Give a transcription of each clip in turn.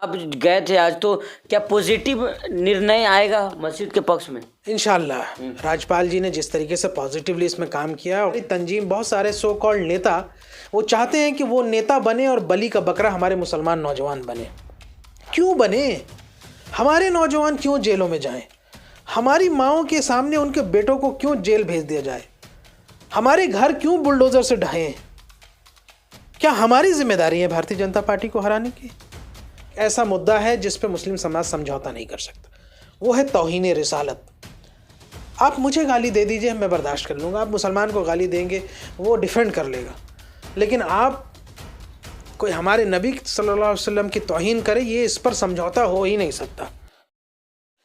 आप गए थे आज, तो क्या पॉजिटिव निर्णय आएगा मस्जिद के पक्ष में? इंशाल्लाह राज्यपाल जी ने जिस तरीके से पॉजिटिवली इसमें काम किया, और तंजीम बहुत सारे सो कॉल्ड नेता वो चाहते हैं कि वो नेता बने और बली का बकरा हमारे मुसलमान नौजवान बने। क्यों बने? हमारे नौजवान क्यों जेलों में जाएं? हमारी माओं के सामने उनके बेटों को क्यों जेल भेज दिया जाए? हमारे घर क्यों बुलडोजर से ढहें? क्या हमारी जिम्मेदारी है भारतीय जनता पार्टी को हराने की? ऐसा मुद्दा है जिस पे मुस्लिम समाज समझौता नहीं कर सकता, वो है तौहीन रिसालत। आप मुझे गाली दे दीजिए, मैं बर्दाश्त कर लूँगा। आप मुसलमान को गाली देंगे, वो डिफेंड कर लेगा। लेकिन आप कोई हमारे नबी सल्लल्लाहु अलैहि वसल्लम की तौहीन करे, ये इस पर समझौता हो ही नहीं सकता।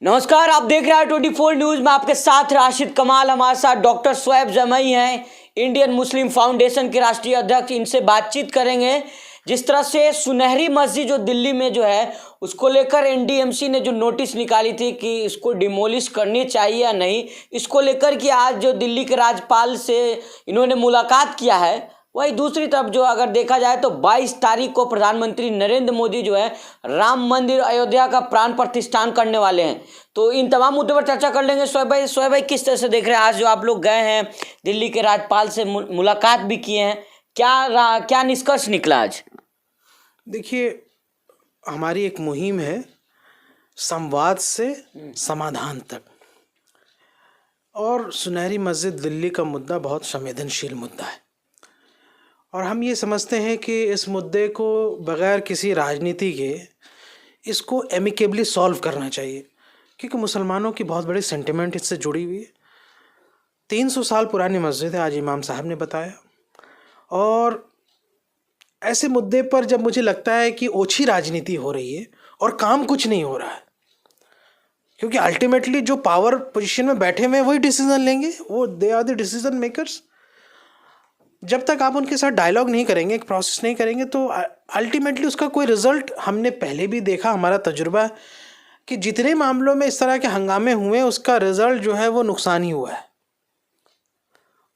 नमस्कार, आप देख रहे हैं 24 न्यूज में, आपके साथ राशिद कमाल। हमारे साथ डॉक्टर शुएब जमई हैं, इंडियन मुस्लिम फाउंडेशन के राष्ट्रीय अध्यक्ष। इनसे बातचीत करेंगे जिस तरह से सुनहरी मस्जिद जो दिल्ली में जो है उसको लेकर एनडीएमसी ने जो नोटिस निकाली थी कि इसको डिमोलिश करनी चाहिए या नहीं, इसको लेकर कि आज जो दिल्ली के राज्यपाल से इन्होंने मुलाकात किया है। वही दूसरी तरफ जो अगर देखा जाए तो 22 तारीख को प्रधानमंत्री नरेंद्र मोदी जो है राम मंदिर अयोध्या का प्राण प्रतिष्ठान करने वाले हैं। तो इन तमाम मुद्दों पर चर्चा कर लेंगे। शुएब भाई किस तरह से देख रहे हैं, आज जो आप लोग गए हैं दिल्ली के राज्यपाल से मुलाकात भी किए हैं, क्या निष्कर्ष निकला आज? देखिए, हमारी एक मुहिम है संवाद से समाधान तक, और सुनहरी मस्जिद दिल्ली का मुद्दा बहुत संवेदनशील मुद्दा है, और हम ये समझते हैं कि इस मुद्दे को बग़ैर किसी राजनीति के इसको एमिकेबली सॉल्व करना चाहिए, क्योंकि मुसलमानों की बहुत बड़ी सेंटिमेंट इससे जुड़ी हुई है। 300 साल पुरानी मस्जिद है, आज इमाम साहब ने बताया। और ऐसे मुद्दे पर जब मुझे लगता है कि ओछी राजनीति हो रही है और काम कुछ नहीं हो रहा है, क्योंकि अल्टीमेटली जो पावर पोजीशन में बैठे हुए हैं वही डिसीजन लेंगे, वो they are the decision makers. जब तक आप उनके साथ डायलॉग नहीं करेंगे, एक प्रोसेस नहीं करेंगे, तो अल्टीमेटली उसका कोई रिजल्ट, हमने पहले भी देखा, हमारा तजुर्बा कि जितने मामलों में इस तरह के हंगामे हुए उसका रिजल्ट जो है वो नुकसान ही हुआ है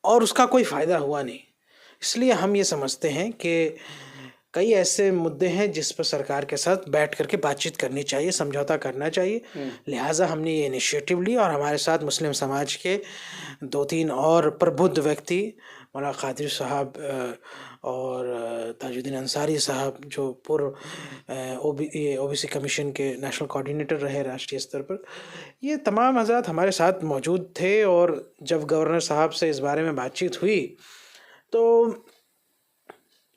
और उसका कोई फ़ायदा हुआ नहीं। इसलिए हम ये समझते हैं कि कई ऐसे मुद्दे हैं जिस पर सरकार के साथ बैठ करके बातचीत करनी चाहिए, समझौता करना चाहिए। लिहाजा हमने ये इनिशिएटिव ली, और हमारे साथ मुस्लिम समाज के 2-3 और प्रबुद्ध व्यक्ति, मौलाना कादरी साहब और ताजुद्दीन अंसारी साहब, जो पूर्व ओबीसी कमीशन के नेशनल कोऑर्डिनेटर रहे राष्ट्रीय स्तर पर, ये तमाम हज़रात हमारे साथ मौजूद थे। और जब गवर्नर साहब से इस बारे में बातचीत हुई तो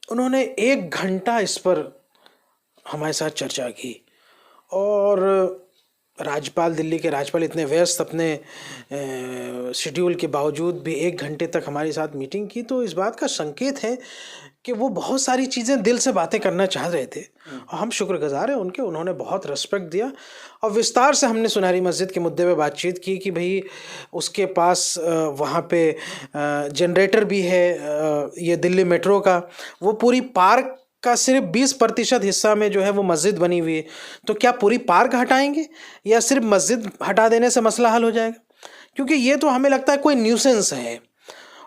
उन्होंने 1 घंटा इस पर हमारे साथ चर्चा की, और राज्यपाल, दिल्ली के राज्यपाल इतने व्यस्त अपने शेड्यूल के बावजूद भी 1 घंटे तक हमारे साथ मीटिंग की। तो इस बात का संकेत है कि वो बहुत सारी चीज़ें दिल से बातें करना चाह रहे थे, और हम शुक्रगुजार हैं उनके। उन्होंने बहुत रिस्पेक्ट दिया, और विस्तार से हमने सुनहरी मस्जिद के मुद्दे पे बातचीत की कि भाई उसके पास वहाँ पे जनरेटर भी है, ये दिल्ली मेट्रो का, वो पूरी पार्क का सिर्फ 20% हिस्सा में जो है वो मस्जिद बनी हुई है, तो क्या पूरी पार्क हटाएंगे या सिर्फ मस्जिद हटा देने से मसला हल हो जाएगा? क्योंकि ये तो हमें लगता है कोई न्यूसेंस है।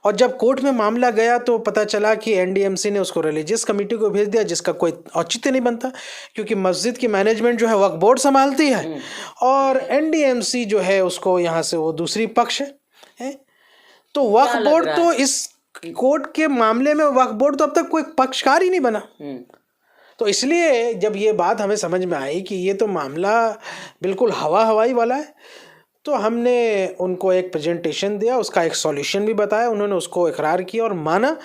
और जब कोर्ट में मामला गया तो पता चला कि एनडीएमसी ने उसको रिलीजियस कमेटी को भेज दिया, जिसका कोई औचित्य नहीं बनता, क्योंकि मस्जिद की मैनेजमेंट जो है वक्फ बोर्ड संभालती है, और एनडीएमसी जो है उसको यहाँ से वो दूसरी पक्ष है। तो वक्फ बोर्ड तो इस कोर्ट के मामले में वक्फ बोर्ड तो अब तक कोई पक्षकार ही नहीं बना। तो इसलिए जब ये बात हमें समझ में आई कि ये तो मामला बिल्कुल हवाई वाला है, तो हमने उनको एक प्रेजेंटेशन दिया, उसका एक सॉल्यूशन भी बताया। उन्होंने उसको इकरार किया और माना,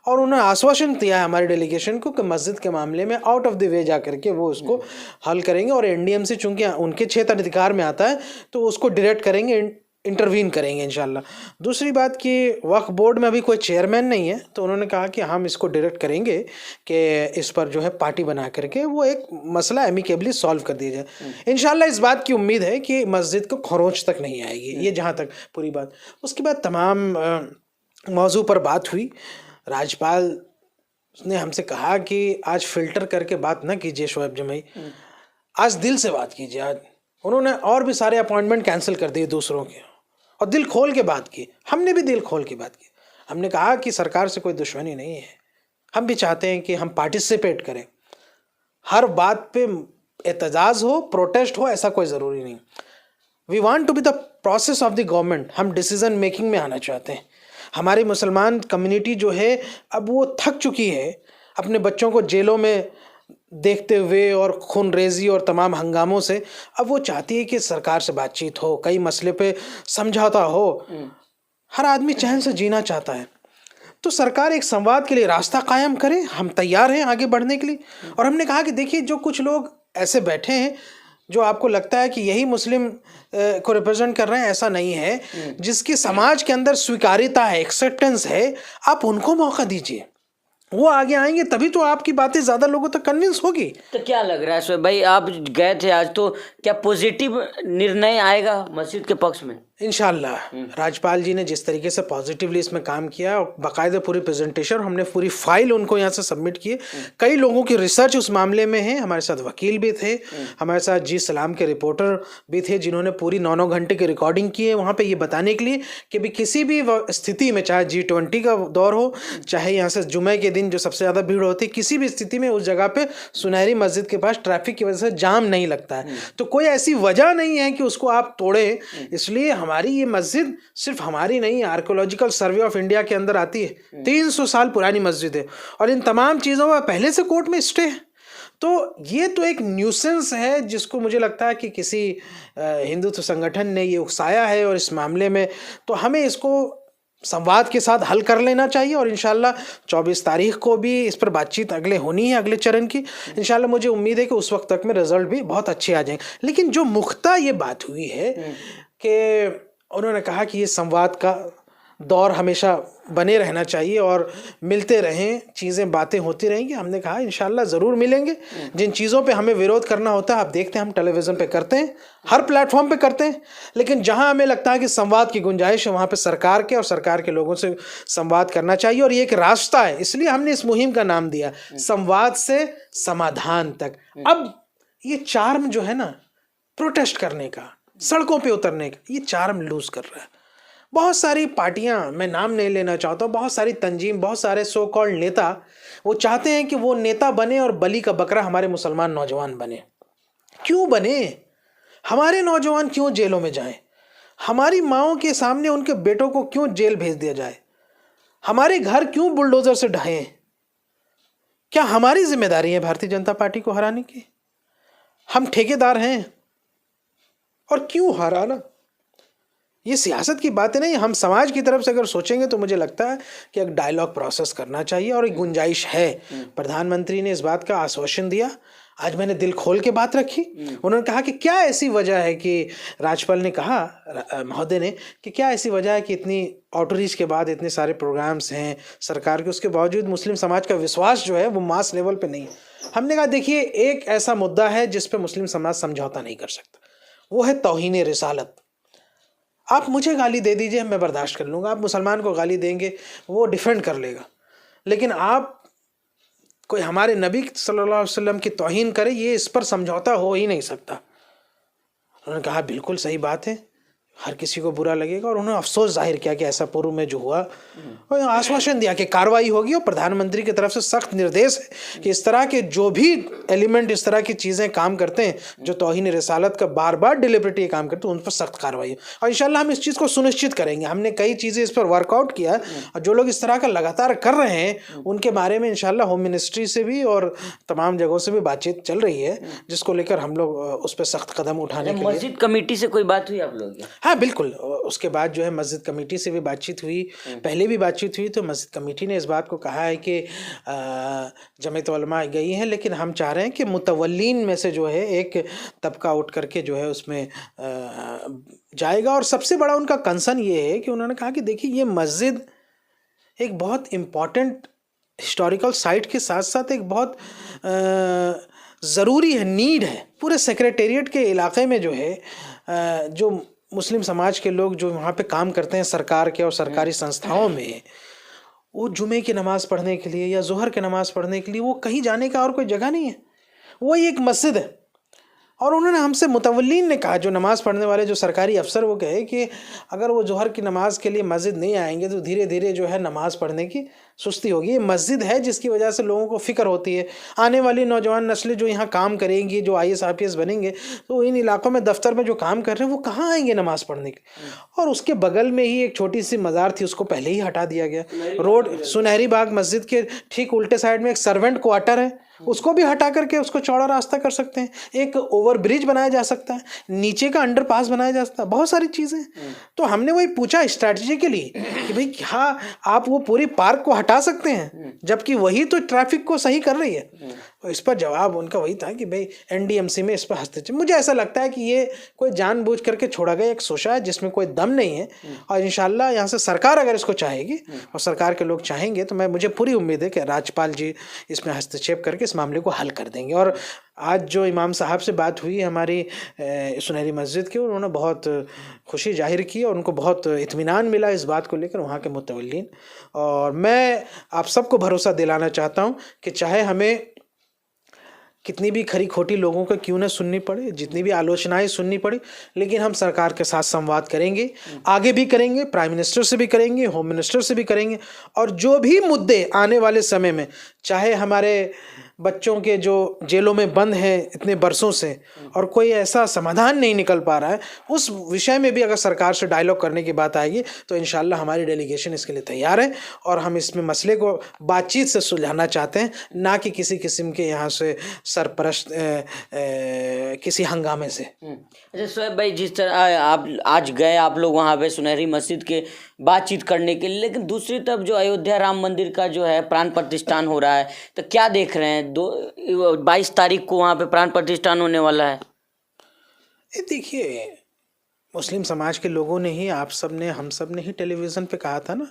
और उन्होंने आश्वासन दिया है हमारे डेलीगेशन को कि मस्जिद के मामले में आउट ऑफ द वे जा करके वो उसको हल करेंगे। और एनडीएमसी चूंकि उनके क्षेत्र अधिकार में आता है तो उसको डायरेक्ट करेंगे, इंटरवीन करेंगे इंशाल्लाह। दूसरी बात कि वक्फ बोर्ड में अभी कोई चेयरमैन नहीं है, तो उन्होंने कहा कि हम इसको डायरेक्ट करेंगे कि इस पर जो है पार्टी बना करके वो एक मसला एमिकेबली सॉल्व कर दिया जाए। इंशाल्लाह इस बात की उम्मीद है कि मस्जिद को खरोंच तक नहीं आएगी, ये जहाँ तक पूरी बात। उसके बाद तमाम मौजू पर बात हुई। राज्यपाल ने हमसे कहा कि आज फ़िल्टर करके बात ना कीजिए शुएब जमई, आज दिल से बात कीजिए। आज उन्होंने और भी सारे अपॉइंटमेंट कैंसिल कर दिए दूसरों के, और दिल खोल के बात की। हमने भी दिल खोल के बात की। हमने कहा कि सरकार से कोई दुश्मनी नहीं है, हम भी चाहते हैं कि हम पार्टिसिपेट करें, हर बात पे एहतजाज हो, प्रोटेस्ट हो, ऐसा कोई ज़रूरी नहीं। We want to be the process of the government. हम डिसीजन मेकिंग में आना चाहते हैं। हमारी मुसलमान कम्युनिटी जो है अब वो थक चुकी है अपने बच्चों को जेलों में देखते हुए और खूनरेजी और तमाम हंगामों से। अब वो चाहती है कि सरकार से बातचीत हो, कई मसले पे समझौता हो। हर आदमी चैन से जीना चाहता है। तो सरकार एक संवाद के लिए रास्ता कायम करे, हम तैयार हैं आगे बढ़ने के लिए। और हमने कहा कि देखिए, जो कुछ लोग ऐसे बैठे हैं जो आपको लगता है कि यही मुस्लिम को रिप्रेजेंट कर रहे हैं, ऐसा नहीं है। जिसकी समाज के अंदर स्वीकार्यता है, एक्सेप्टेंस है, आप उनको मौका दीजिए। वो आगे आएंगे तभी तो आपकी बातें ज़्यादा लोगों तक कन्विंस होगी। तो क्या लग रहा है शोएब भाई, आप गए थे आज, तो क्या पॉजिटिव निर्णय आएगा मस्जिद के पक्ष में? इंशाल्लाह राज्यपाल जी ने जिस तरीके से पॉजिटिवली इसमें काम किया, बाकायदा पूरी प्रेजेंटेशन, हमने पूरी फाइल उनको यहाँ से सबमिट किए। कई लोगों की रिसर्च उस मामले में है। हमारे साथ वकील भी थे, हमारे साथ जी सलाम के रिपोर्टर भी थे, जिन्होंने पूरी 9-9 घंटे की रिकॉर्डिंग की है वहाँ पे, ये बताने के लिए कि भी किसी भी स्थिति में, चाहे G20 का दौर हो, चाहे यहाँ से जुमे के दिन जो सबसे ज़्यादा भीड़ होती है, किसी भी स्थिति में उस जगह पे सुनहरी मस्जिद के पास ट्रैफिक की वजह से जाम नहीं लगता है। तो कोई ऐसी वजह नहीं है कि उसको आप तोड़ें। इसलिए हमारी ये मस्जिद सिर्फ हमारी नहीं, आर्कियोलॉजिकल सर्वे ऑफ इंडिया के अंदर आती है। 300 साल पुरानी मस्जिद है और इन तमाम चीज़ों में पहले से कोर्ट में स्टे है। तो ये तो एक न्यूसेंस है जिसको मुझे लगता है कि किसी हिंदुत्व संगठन ने ये उकसाया है। और इस मामले में तो हमें इसको संवाद के साथ हल कर लेना चाहिए। और इंशाल्लाह 24 तारीख को भी इस पर बातचीत अगले होनी है, अगले चरण की। इंशाल्लाह मुझे उम्मीद है कि उस वक्त तक में रिजल्ट भी बहुत अच्छे आ जाएंगे। लेकिन जो मुख्ता ये बात हुई है कि उन्होंने कहा कि ये संवाद का दौर हमेशा बने रहना चाहिए और मिलते रहें, चीज़ें बातें होती रहेंगी। हमने कहा इंशाल्लाह ज़रूर मिलेंगे। जिन चीज़ों पे हमें विरोध करना होता है, आप देखते हैं हम टेलीविज़न पे करते हैं, हर प्लेटफॉर्म पे करते हैं। लेकिन जहां हमें लगता है कि संवाद की गुंजाइश है, वहाँ पे सरकार के और सरकार के लोगों से संवाद करना चाहिए। और ये एक रास्ता है, इसलिए हमने इस मुहिम का नाम दिया संवाद से समाधान तक। अब ये चार्म जो है ना प्रोटेस्ट करने का, सड़कों पे उतरने का, ये चार्म लूज कर रहा है। बहुत सारी पार्टियां, मैं नाम नहीं लेना चाहता हूँ, बहुत सारी तंजीम, बहुत सारे सो कॉल्ड नेता, वो चाहते हैं कि वो नेता बने और बलि का बकरा हमारे मुसलमान नौजवान बने। क्यों बने? हमारे नौजवान क्यों जेलों में जाएं? हमारी माओं के सामने उनके बेटों को क्यों जेल भेज दिया जाए? हमारे घर क्यों बुलडोजर से ढहें? क्या हमारी जिम्मेदारी है भारतीय जनता पार्टी को हराने की? हम ठेकेदार हैं और क्यों हराना? ये सियासत की बातें नहीं। हम समाज की तरफ से अगर सोचेंगे तो मुझे लगता है कि एक डायलॉग प्रोसेस करना चाहिए और एक गुंजाइश है। प्रधानमंत्री ने इस बात का आश्वासन दिया। आज मैंने दिल खोल के बात रखी। उन्होंने कहा कि क्या ऐसी वजह है कि राज्यपाल ने कहा, महोदय ने, कि क्या ऐसी वजह है कि इतनी आउटरीच के बाद इतने सारे प्रोग्राम्स हैं सरकार के, उसके बावजूद मुस्लिम समाज का विश्वास जो है वो मास लेवल पे नहीं है। हमने कहा देखिए, एक ऐसा मुद्दा है जिस पे मुस्लिम समाज समझौता नहीं कर सकता, वो है तौहीन रिसालत। आप मुझे गाली दे दीजिए, मैं बर्दाश्त कर लूँगा। आप मुसलमान को गाली देंगे, वो डिफेंड कर लेगा। लेकिन आप कोई हमारे नबी सल्लल्लाहु अलैहि वसल्लम की तौहीन करे, ये इस पर समझौता हो ही नहीं सकता। उन्होंने कहा बिल्कुल सही बात है, हर किसी को बुरा लगेगा। और उन्होंने अफसोस जाहिर किया कि ऐसा पूर्व में जो हुआ, और आश्वासन दिया कि कार्रवाई होगी। और प्रधानमंत्री की तरफ से सख्त निर्देश है कि इस तरह के जो भी एलिमेंट, इस तरह की चीज़ें काम करते हैं जो तौहीन रिसालत का बार बार डिलिबरेटली काम करते हैं, उन पर सख्त कार्रवाई हो। और इंशाल्लाह हम इस चीज़ को सुनिश्चित करेंगे। हमने कई चीज़ें इस पर वर्कआउट किया और जो लोग इस तरह का लगातार कर रहे हैं उनके बारे में इंशाल्लाह होम मिनिस्ट्री से भी और तमाम जगहों से भी बातचीत चल रही है, जिसको लेकर हम लोग उस पर सख्त कदम उठाने के लिए। मस्जिद कमेटी से कोई बात हुई आप लोग? हाँ बिल्कुल। उसके बाद जो है मस्जिद कमेटी से भी बातचीत हुई, पहले भी बातचीत हुई। तो मस्जिद कमेटी ने इस बात को कहा है कि जमीयत उलमा गई है, लेकिन हम चाह रहे हैं कि मुतवल्लीन में से जो है एक तबका उठ करके जो है उसमें जाएगा। और सबसे बड़ा उनका कंसर्न ये है कि उन्होंने कहा कि देखिए, ये मस्जिद एक बहुत इम्पॉर्टेंट हिस्टोरिकल साइट के साथ साथ एक बहुत ज़रूरी है, नीड है। पूरे सेक्रेटेरिएट के इलाके में जो है जो मुस्लिम समाज के लोग जो वहाँ पे काम करते हैं सरकार के और सरकारी संस्थाओं में, वो जुमे की नमाज़ पढ़ने के लिए या ज़ोहर की नमाज़ पढ़ने के लिए वो कहीं जाने का और कोई जगह नहीं है। वो एक मस्जिद है। और उन्होंने हमसे मुतवल्लिन ने कहा, जो नमाज़ पढ़ने वाले जो सरकारी अफसर, वो कहे कि अगर वो जोहर की नमाज़ के लिए मस्जिद नहीं आएंगे तो धीरे धीरे जो है नमाज़ पढ़ने की सुस्ती होगी। ये मस्जिद है जिसकी वजह से लोगों को फ़िक्र होती है, आने वाली नौजवान नस्लें जो यहाँ काम करेंगी, जो IAS IPS बनेंगे, तो इन इलाकों में दफ्तर में जो काम कर रहे हैं वो कहाँ आएंगे नमाज़ पढ़ने के। और उसके बगल में ही एक छोटी सी मज़ार थी, उसको पहले ही हटा दिया गया। रोड सुनहरी बाग मस्जिद के ठीक उल्टे साइड में एक सर्वेंट क्वार्टर है, उसको भी हटा करके उसको चौड़ा रास्ता कर सकते हैं। एक ओवर ब्रिज बनाया जा सकता है, नीचे का अंडरपास बनाया जा सकता है, बहुत सारी चीज़ें। तो हमने वही पूछा स्ट्रैटेजी के लिए कि भाई क्या आप वो पूरी पार्क को हटा सकते हैं, जबकि वही तो ट्रैफिक को सही कर रही है। तो इस पर जवाब उनका वही था कि भाई NDMC में इस पर हस्तक्षेप। मुझे ऐसा लगता है कि ये कोई जानबूझ करके छोड़ा गया एक सोचा है जिसमें कोई दम नहीं है। और इंशाल्लाह यहाँ से सरकार अगर इसको चाहेगी और सरकार के लोग चाहेंगे तो मुझे पूरी उम्मीद है कि राज्यपाल जी इसमें हस्तक्षेप करके इस मामले को हल कर देंगे। और आज जो इमाम साहब से बात हुई हमारी सुनहरी मस्जिद की, उन्होंने बहुत खुशी जाहिर की और उनको बहुत इत्मीनान मिला इस बात को लेकर, वहाँ के मुतवल्लिन। और मैं आप सबको भरोसा दिलाना चाहता हूँ कि चाहे हमें कितनी भी खरी खोटी लोगों को क्यों न सुननी पड़े, जितनी भी आलोचनाएं सुननी पड़ी, लेकिन हम सरकार के साथ संवाद करेंगे, आगे भी करेंगे, प्राइम मिनिस्टर से भी करेंगे, होम मिनिस्टर से भी करेंगे। और जो भी मुद्दे आने वाले समय में, चाहे हमारे बच्चों के जो जेलों में बंद हैं इतने बरसों से और कोई ऐसा समाधान नहीं निकल पा रहा है, उस विषय में भी अगर सरकार से डायलॉग करने की बात आएगी तो इंशाल्लाह हमारी डेलीगेशन इसके लिए तैयार है। और हम इसमें मसले को बातचीत से सुलझाना चाहते हैं, ना कि किसी किस्म के यहाँ से सरपरस्त किसी हंगामे से। अच्छा शोएब भाई, जिस तरह आप आज गए आप लोग वहाँ पे सुनहरी मस्जिद के बातचीत करने के लिए, लेकिन दूसरी तरफ जो अयोध्या राम मंदिर का जो है प्राण प्रतिष्ठान हो रहा है, तो क्या देख रहे हैं? 22 तारीख को वहाँ पे प्राण प्रतिष्ठान होने वाला है। ये देखिए, मुस्लिम समाज के लोगों ने ही, आप सब ने, हम सब ने ही टेलीविज़न पे कहा था ना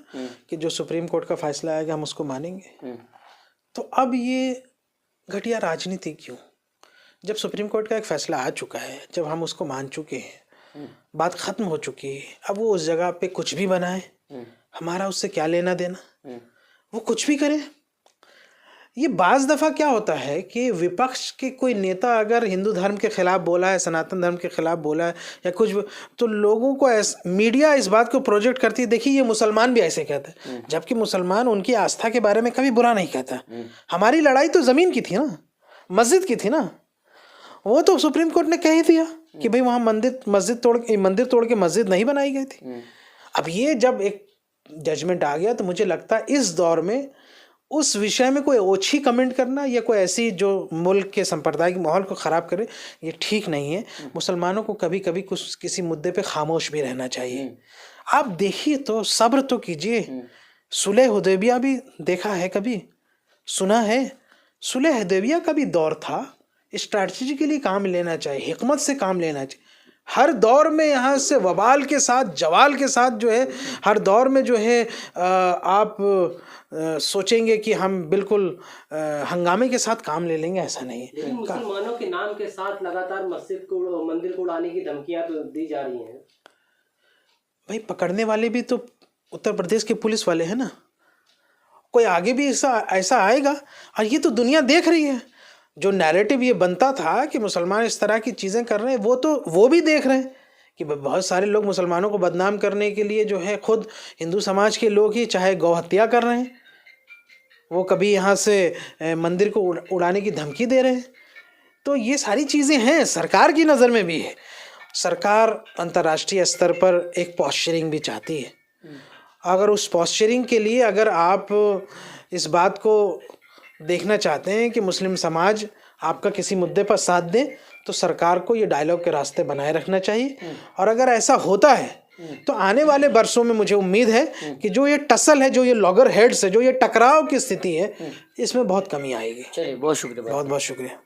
कि जो सुप्रीम कोर्ट का फैसला आएगा हम उसको मानेंगे। तो अब ये घटिया राजनीति क्यों? जब सुप्रीम कोर्ट का एक फैसला आ चुका है, जब हम उसको मान चुके हैं, बात ख़त्म हो चुकी है, अब वो उस जगह पे कुछ भी बनाए, हमारा उससे क्या लेना देना, वो कुछ भी करे। ये बाज़ दफ़ा क्या होता है कि विपक्ष के कोई नेता अगर हिंदू धर्म के ख़िलाफ़ बोला है, सनातन धर्म के ख़िलाफ़ बोला है या कुछ, तो लोगों को मीडिया इस बात को प्रोजेक्ट करती है, देखिए ये मुसलमान भी ऐसे कहते हैं, जबकि मुसलमान उनकी आस्था के बारे में कभी बुरा नहीं कहता। हमारी लड़ाई तो ज़मीन की थी ना, मस्जिद की थी ना, वो तो सुप्रीम कोर्ट ने कह ही दिया कि भाई वहाँ मंदिर तोड़ के मस्जिद नहीं बनाई गई थी। अब ये जब एक जजमेंट आ गया तो मुझे लगता है इस दौर में उस विषय में कोई ओछी कमेंट करना या कोई ऐसी जो मुल्क के सांप्रदायिक माहौल को ख़राब करे, ये ठीक नहीं है। मुसलमानों को कभी कभी कुछ किसी मुद्दे पे खामोश भी रहना चाहिए। आप देखिए तो सब्र तो कीजिए। सुलह हुदैबिया भी देखा है, कभी सुना है? सुलह हुदैबिया का भी दौर था, स्ट्रैटेजी के लिए काम लेना चाहिए, हिकमत से काम लेना चाहिए। हर दौर में यहाँ से वबाल के साथ, जवाल के साथ जो है, हर दौर में जो है आप सोचेंगे कि हम बिल्कुल हंगामे के साथ काम ले लेंगे, ऐसा नहीं है। लेकिन मुसलमानों के नाम के साथ लगातार मंदिर को उड़ाने की धमकियां तो दी जा रही हैं। भाई पकड़ने वाले भी तो उत्तर प्रदेश के पुलिस वाले हैं ना, कोई आगे भी ऐसा आएगा। और ये तो दुनिया देख रही है, जो नैरेटिव ये बनता था कि मुसलमान इस तरह की चीज़ें कर रहे हैं, वो भी देख रहे हैं कि बहुत सारे लोग मुसलमानों को बदनाम करने के लिए जो है खुद हिंदू समाज के लोग ही चाहे गौ हत्या कर रहे हैं, वो कभी यहाँ से मंदिर को उड़ाने की धमकी दे रहे हैं। तो ये सारी चीज़ें हैं, सरकार की नज़र में भी है। सरकार अंतर्राष्ट्रीय स्तर पर एक पॉस्चरिंग भी चाहती है। अगर उस पॉस्चरिंग के लिए अगर आप इस बात को देखना चाहते हैं कि मुस्लिम समाज आपका किसी मुद्दे पर साथ दे, तो सरकार को ये डायलॉग के रास्ते बनाए रखना चाहिए। और अगर ऐसा होता है तो आने वाले वर्षों में मुझे उम्मीद है कि जो ये टसल है, जो ये लॉगर हेड्स है, जो ये टकराव की स्थिति है, इसमें बहुत कमी आएगी। चलिए, बहुत शुक्रिया। बहुत बहुत शुक्रिया।